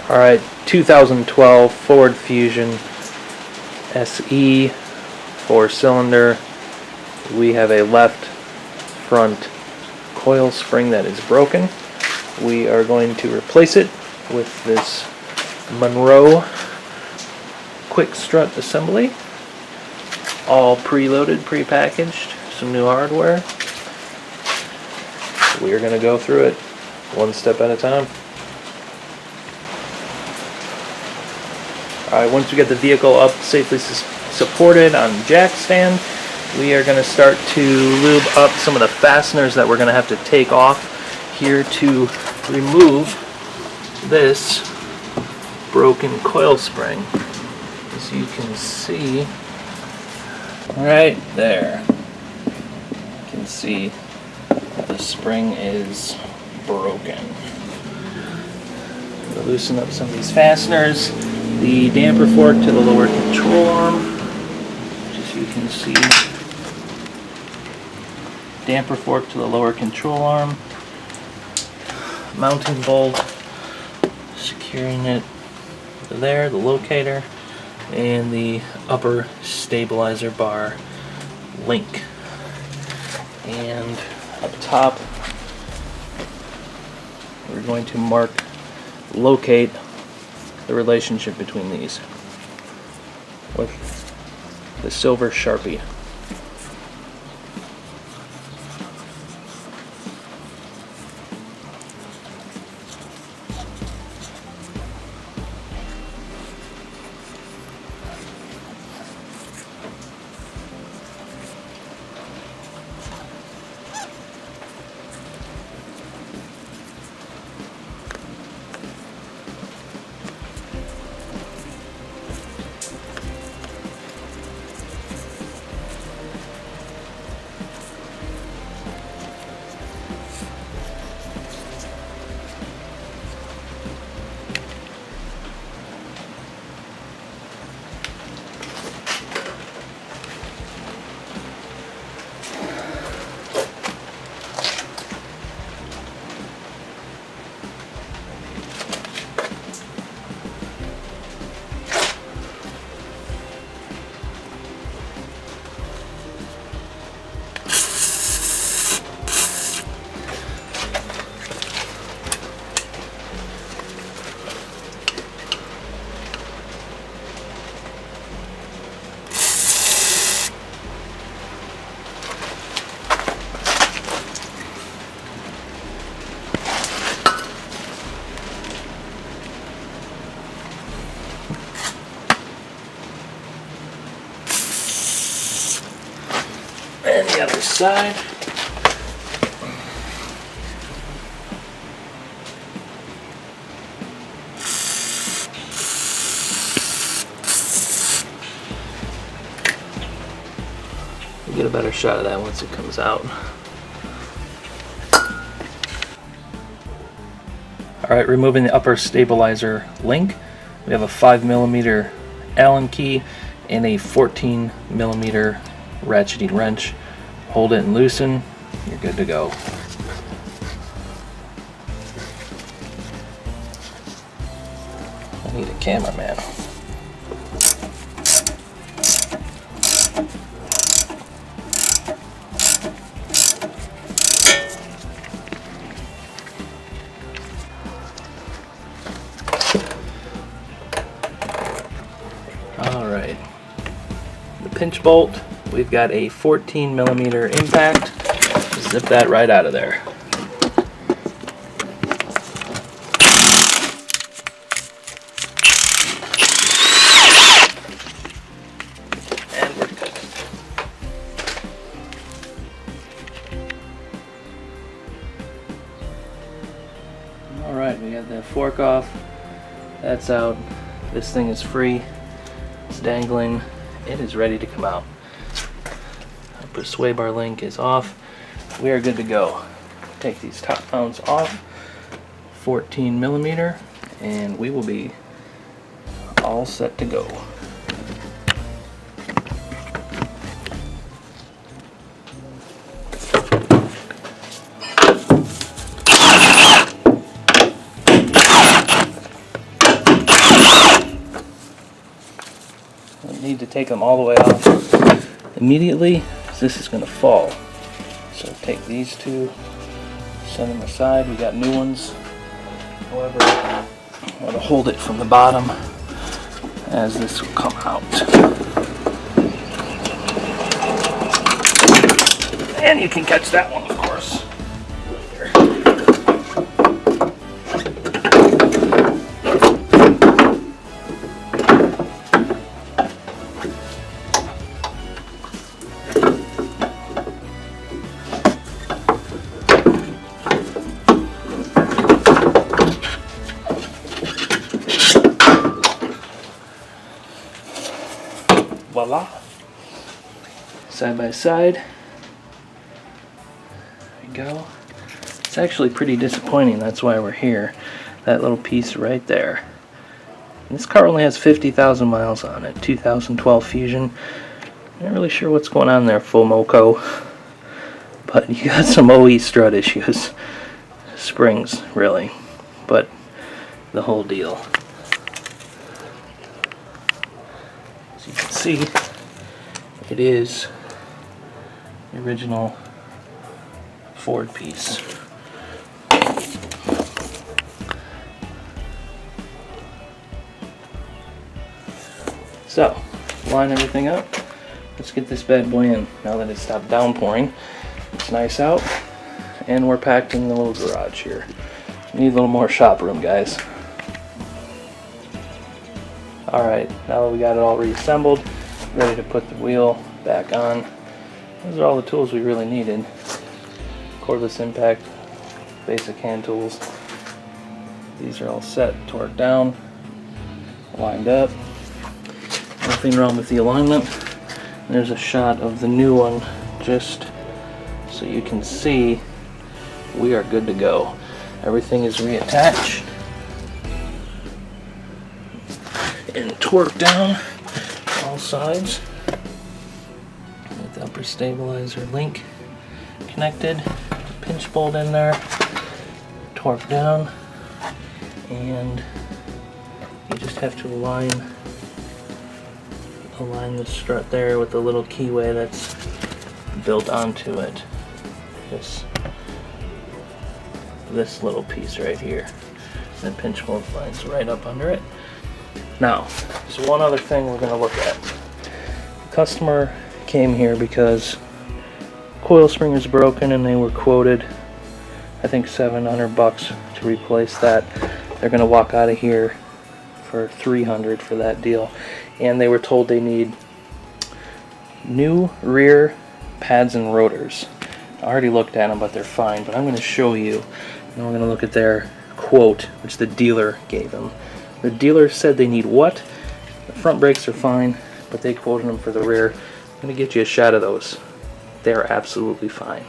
Alright, 2012 Ford Fusion SE 4-cylinder. We have a left front coil spring that is broken. We are going to replace it with this Monroe quick strut assembly. All preloaded, pre-packaged, some new hardware. We are going to go through it one step at a time. Alright, once we get the vehicle up, safely supported on jack stand, we are going to start to lube up some of the fasteners that we're going to have to take off here to remove this broken coil spring. As you can see, right there, you can see the spring is broken. We'll loosen up some of these fasteners. The damper fork to the lower control arm, as you can see. Damper fork to the lower control arm. Mounting bolt, securing it there, the locator, and the upper stabilizer bar link. And up top, we're going to locate the relationship between these with the silver Sharpie. And the other side. We'll get a better shot of that once it comes out. Alright, removing the upper stabilizer link. We have a 5mm Allen key and a 14mm ratcheting wrench. Hold it and loosen, you're good to go. I need a cameraman. Alright, the pinch bolt, we've got a 14mm impact. Zip that right out of there. And we're good. Alright, we got the fork off. That's out. This thing is free. It's dangling. It is ready to come out. Upper sway bar link is off. We are good to go. Take these top mounts off, 14mm, and we will be all set to go. You need to take them all the way off immediately, because this is going to fall. So take these two, set them aside. We got new ones. However, I want to hold it from the bottom as this will come out. And you can catch that one, of course. Voila. Side by side. There we go. It's actually pretty disappointing, that's why we're here. That little piece right there. And this car only has 50,000 miles on it. 2012 Fusion. Not really sure what's going on there, full moco. But you got some OE strut issues. Springs, really. But the whole deal. As you can see, it is the original Ford piece. So, line everything up. Let's get this bad boy in. Now that it's stopped downpouring, it's nice out, and we're packed in the little garage here. We need a little more shop room, guys. Alright, now that we got it all reassembled, ready to put the wheel back on. Those are all the tools we really needed. Cordless impact, basic hand tools. These are all set, torqued down, lined up. Nothing wrong with the alignment. And there's a shot of the new one just so you can see we are good to go. Everything is reattached and torqued down all sides with the upper stabilizer link connected, pinch bolt in there, torqued down, and you just have to align the strut there with the little keyway that's built onto it. This little piece right here. And pinch bolt lines right up under it. Now, there's one other thing we're going to look at. The customer came here because coil spring is broken and they were quoted, I think, $700 to replace that. They're going to walk out of here for $300 for that deal. And they were told they need new rear pads and rotors. I already looked at them, but they're fine. But I'm going to show you. And we're going to look at their quote, which the dealer gave them. The dealer said they need what? The front brakes are fine, but they quoted them for the rear. I'm going to get you a shot of those. They're absolutely fine.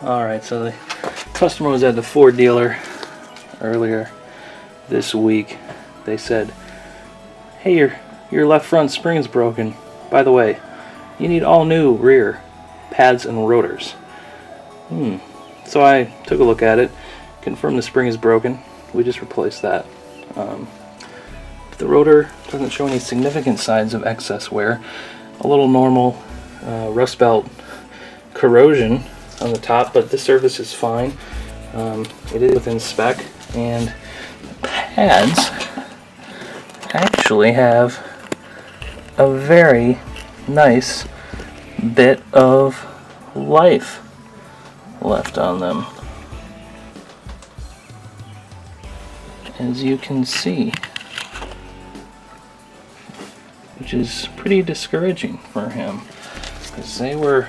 Alright, so the customer was at the Ford dealer earlier this week. They said, hey, your left front spring is broken. By the way, you need all new rear pads and rotors. So I took a look at it, confirmed the spring is broken. We just replaced that. The rotor doesn't show any significant signs of excess wear. A little normal rust belt corrosion on the top, but the surface is fine. It is within spec, and the pads actually have a very nice bit of life left on them, as you can see, which is pretty discouraging for him, because they were,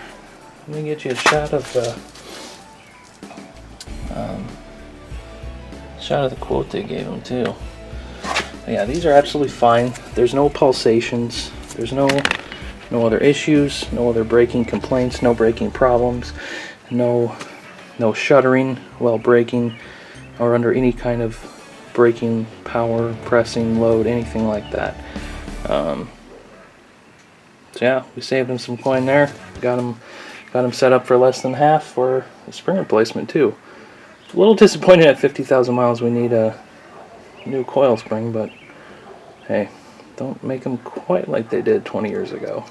let me get you a shot of the quote they gave him too. Yeah, these are absolutely fine. There's no pulsations, there's no other issues, no other braking complaints, no braking problems, no shuddering while braking or under any kind of braking power, pressing, load, anything like that. So yeah, we saved him some coin there. Got him set up for less than half for a spring replacement too. A little disappointed at 50,000 miles we need a new coil spring, but hey, Don't make them quite like they did 20 years ago.